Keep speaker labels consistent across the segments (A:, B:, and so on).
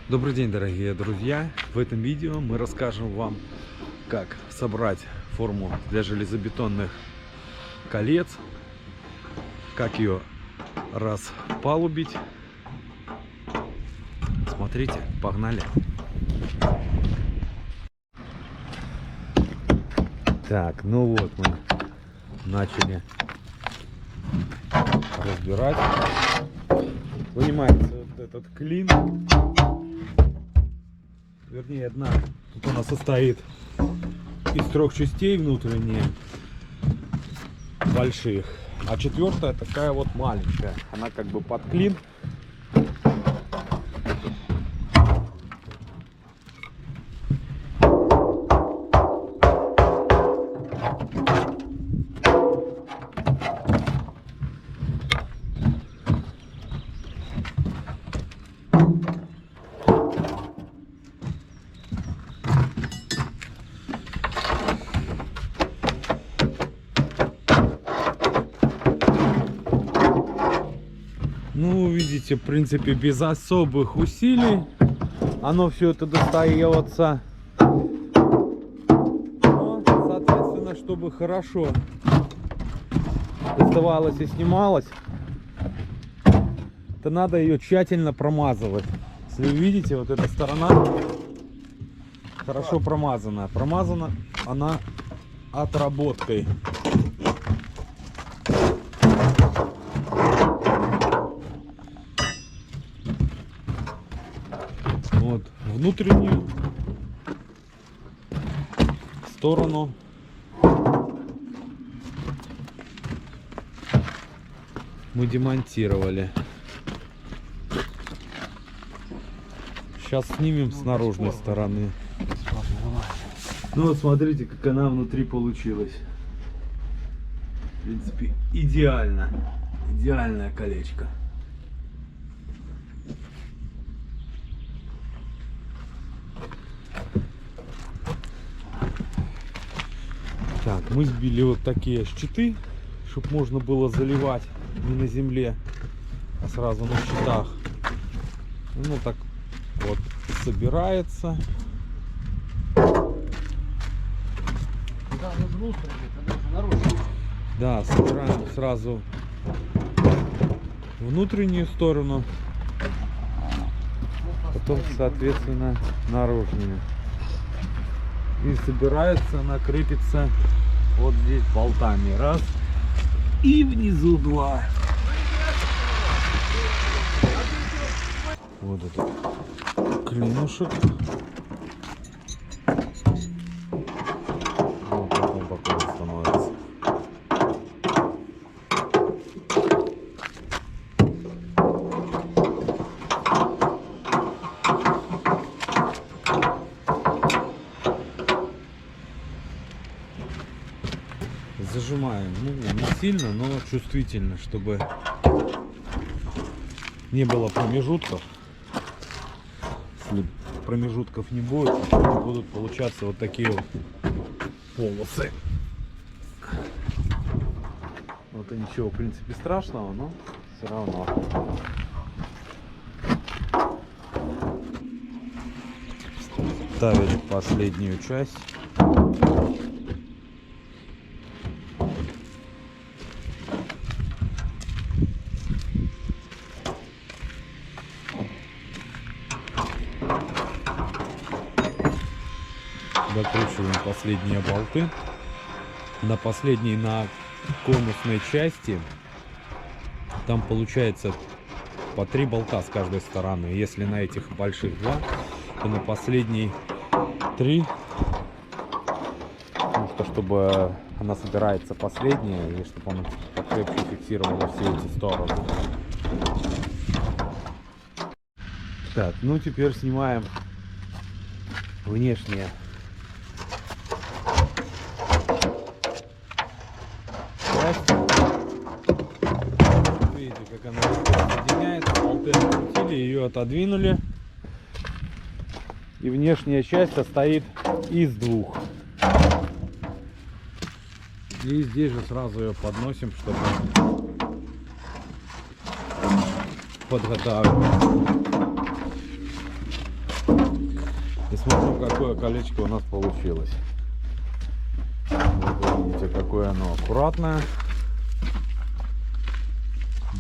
A: Добрый день, дорогие друзья! В этом видео мы расскажем вам, как собрать форму для железобетонных колец, как ее распалубить. Смотрите, погнали! Так, ну вот мы начали разбирать. Вынимается вот этот клин. Вернее, одна тут она состоит из 3 частей внутренние, больших, а 4-я такая вот маленькая, она как бы под клин. Ну, видите, в принципе, без особых усилий оно все это достается. Но, соответственно, чтобы хорошо доставалось и снималось, то надо ее тщательно промазывать. Если вы видите, вот эта сторона хорошо промазана. Промазана она отработкой. Вот внутреннюю сторону мы демонтировали. Сейчас снимем с наружной стороны. Ну вот смотрите, как она внутри получилась. В принципе, идеально. Идеальное колечко. Так, мы сбили вот такие щиты, чтобы можно было заливать не на земле, а сразу на щитах. Ну так вот собирается. Да, собираем сразу внутреннюю сторону, потом соответственно наружную. И собирается, она крепится вот здесь болтами. Раз. И внизу 2. Вот этот клинушек. Вот потом такой становится. Зажимаем, ну, не сильно, но чувствительно, чтобы не было промежутков. Если промежутков не будет, то будут получаться вот такие вот полосы. Вот и ничего, в принципе, страшного, но все равно. Ставили последнюю часть. Докручиваем последние болты. На последней, на конусной части, там получается по 3 болта с каждой стороны. Если на этих больших 2, то на последней 3. Потому что, чтобы она собирается последняя, и чтобы она покрепче фиксировала все эти стороны. Так, ну теперь снимаем внешние. Видите, как она соединяется, болты открутили, ее отодвинули, и внешняя часть состоит из 2. И здесь же сразу ее подносим, чтобы подготавливать. Посмотрим, какое колечко у нас получилось. Вот видите, какое оно аккуратное,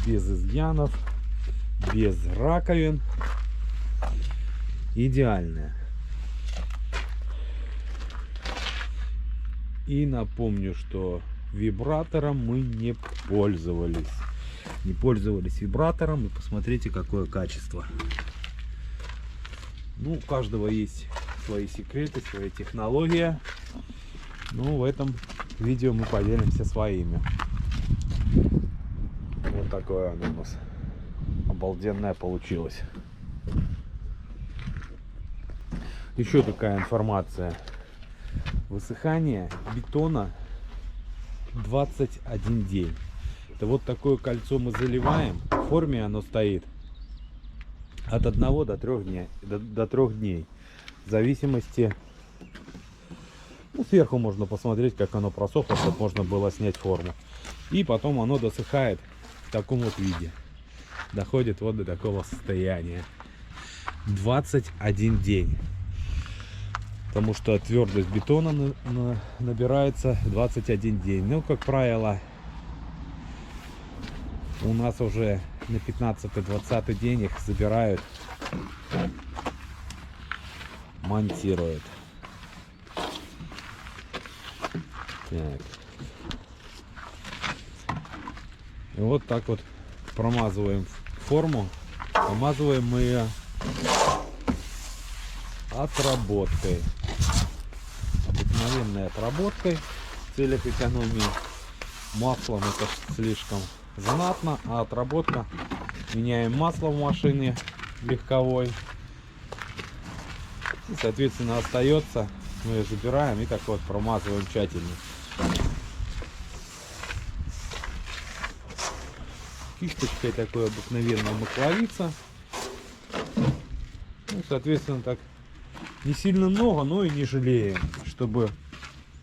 A: без изъянов, без раковин, идеальное. И напомню, что вибратором мы не пользовались. Не пользовались вибратором, и посмотрите, какое качество. Ну, у каждого есть свои секреты, своя технология. Ну, в этом видео мы поделимся своими. Вот такое оно у нас обалденное получилось. Еще такая информация. Высыхание бетона 21 день. Это вот такое кольцо мы заливаем. В форме оно стоит от 1 до 3 дней. До 3 дней. В зависимости. Ну, сверху можно посмотреть, как оно просохло, чтобы можно было снять форму. И потом оно досыхает в таком вот виде. Доходит вот до такого состояния. 21 день. Потому что твердость бетона набирается 21 день. Ну, как правило, у нас уже на 15-20 день их забирают, монтируют. Так. И вот так вот промазываем форму. Промазываем мы ее отработкой. Обыкновенной отработкой в целях экономии. Маслом это слишком занатно, а отработка, меняем масло в машине легковой. И, соответственно, остается, мы ее забираем и так вот промазываем тщательно. Кисточкой такой обыкновенной макловица. Ну, соответственно, так не сильно много, но и не жалеем, чтобы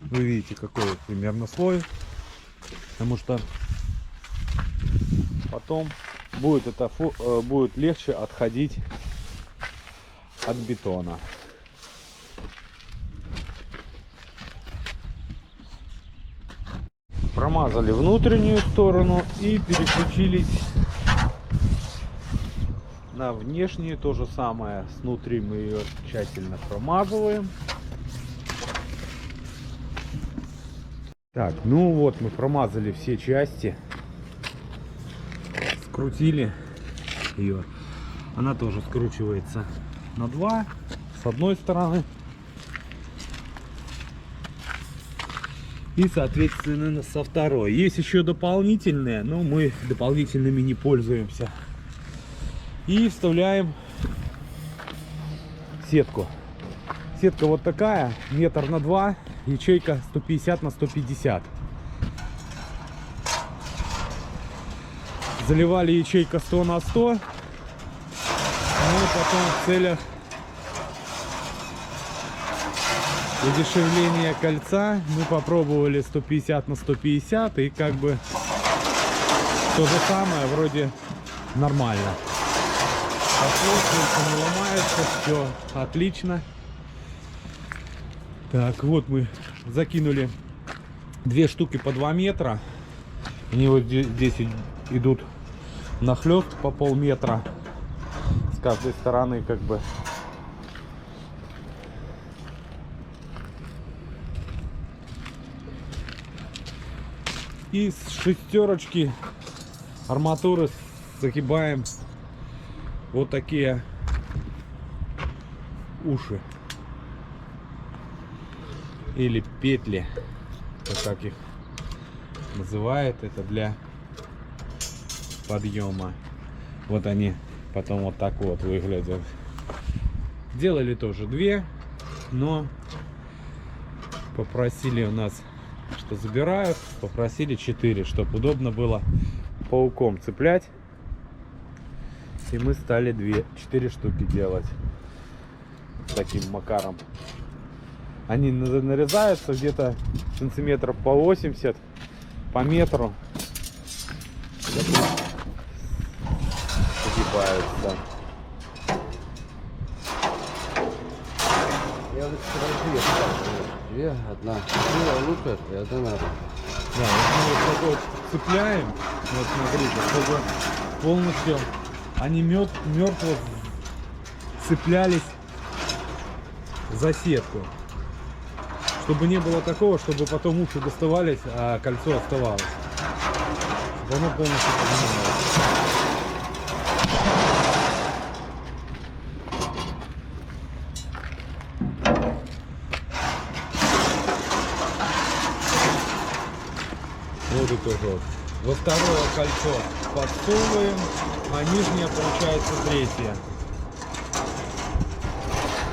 A: вы видите, какой вот примерно слой, потому что потом будет легче отходить от бетона. Промазали внутреннюю сторону и переключились на внешнюю. То же самое, снутри мы ее тщательно промазываем. Так, ну вот мы промазали все части, скрутили ее. Она тоже скручивается на 2 с одной стороны и соответственно со второй. Есть еще дополнительные, но мы дополнительными не пользуемся. И вставляем сетку. Сетка вот такая, 1 на 2 метра, ячейка 150 на 150. Заливали ячейка 100 на 100. Ну и потом в целях удешевления кольца мы попробовали 150 на 150, и как бы то же самое, вроде нормально. Пошло, не ломается, все отлично. Так, вот мы закинули 2 штуки по 2 метра. Они вот здесь идут нахлёст по полметра с каждой стороны, как бы. И с шестерочки арматуры загибаем вот такие уши или петли, как их называют, это для подъема. Вот они потом вот так вот выглядят. Делали тоже 2, но попросили у нас, что забирают, попросили 4, чтобы удобно было пауком цеплять. И мы стали 4 штуки делать таким макаром. Они нарезаются где-то сантиметров по 80, по метру. Загибаются.
B: Две, одна. Две лучше, и одна надо.
A: Да, вот мы вот так вот цепляем, вот смотрите, чтобы полностью они мертво цеплялись за сетку. Чтобы не было такого, чтобы потом уши доставались, а кольцо оставалось. Чтобы оно полностью поднималось. Вот и тоже вот. Во второе кольцо подсовываем, а нижнее получается третье.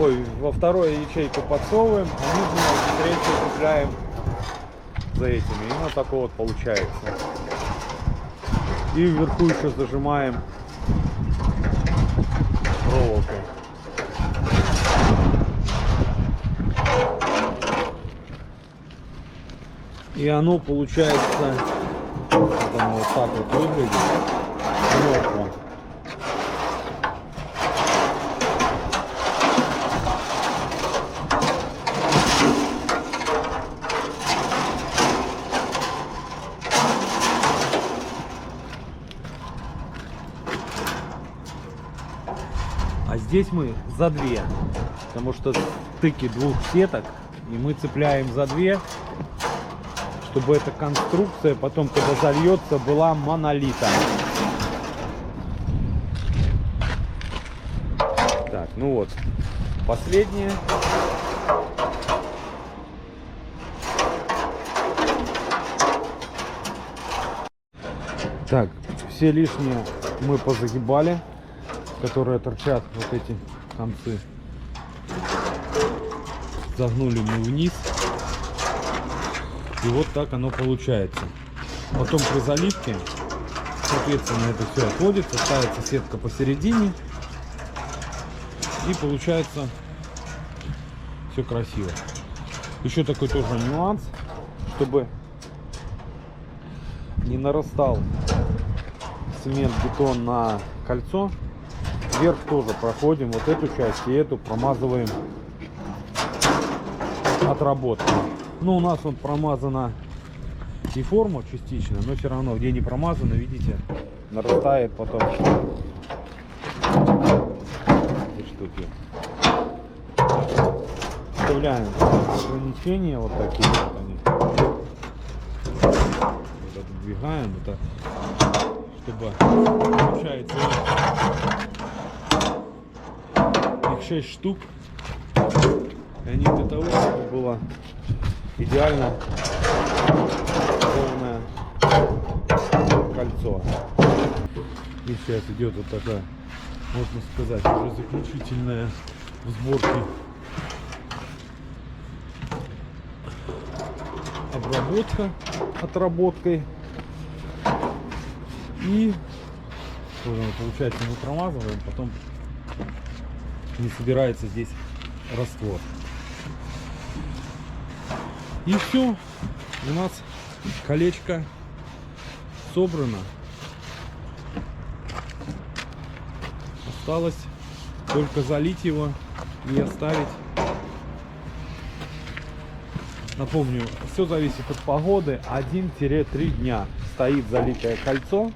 A: Ой, во вторую ячейку подсовываем, а нижнюю третью цепляем за этими. И вот такое вот получается. И вверху еще зажимаем проволокой. И оно получается, вот оно вот так вот выглядит, мертво. А здесь мы за две, потому что стыки двух сеток, и мы цепляем за две, чтобы эта конструкция потом, когда зальется, была монолитом. Так, ну вот, последнее. Так, все лишние мы позагибали, которые торчат, вот эти концы. Загнули мы вниз. И вот так оно получается. Потом при заливке, соответственно, это все отводится, ставится сетка посередине. И получается все красиво. Еще такой тоже нюанс, чтобы не нарастал цемент, бетон на кольцо. Вверх тоже проходим вот эту часть и эту промазываем отработкой. Ну, у нас вот промазана и форма частично, но все равно, где не промазано, видите, нарастает потом эти штуки. Вставляем ограничения вот такие вот они. Вот отодвигаем, это чтобы получается их 6 штук. И они для того, чтобы было идеально полное кольцо. И сейчас идет вот такая, можно сказать, уже заключительная в сборке обработка отработкой. И получается мы промазываем, потом не собирается здесь раствор. И все, у нас колечко собрано. Осталось только залить его и оставить. Напомню, все зависит от погоды. 1-3 дня стоит залитое кольцо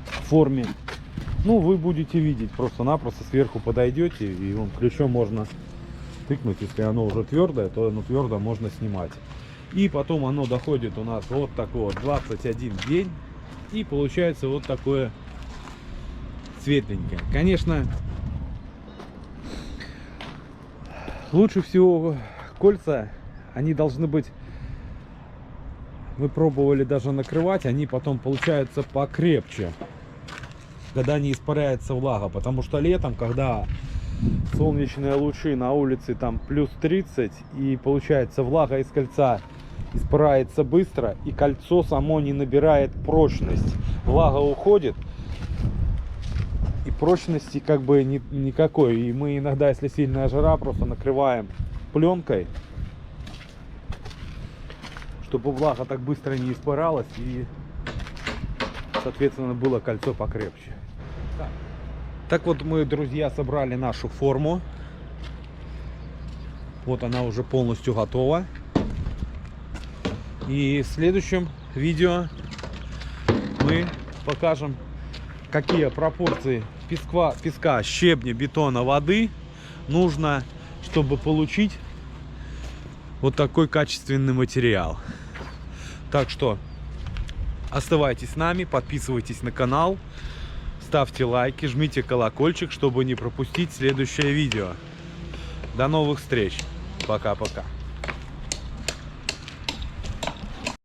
A: в форме. Ну, вы будете видеть, просто-напросто сверху подойдете, и вам ключом можно тыкнуть. Если оно уже твердое, то оно твердо можно снимать. И потом оно доходит у нас вот такой вот 21 день, и получается вот такое светленькое. Конечно, лучше всего кольца, они должны быть, мы пробовали даже накрывать, они потом получаются покрепче, когда не испаряется влага, потому что летом, когда солнечные лучи на улице там плюс 30, и получается влага из кольца испаряется быстро, и кольцо само не набирает прочность, влага уходит, и прочности как бы никакой. И мы иногда, если сильная жара, просто накрываем пленкой, чтобы влага так быстро не испаралась и соответственно было кольцо покрепче. Так вот мы, друзья, собрали нашу форму. Вот она уже полностью готова. И в следующем видео мы покажем, какие пропорции песка, щебня, бетона, воды нужно, чтобы получить вот такой качественный материал. Так что оставайтесь с нами, подписывайтесь на канал, ставьте лайки, жмите колокольчик, чтобы не пропустить следующее видео. До новых встреч. Пока-пока.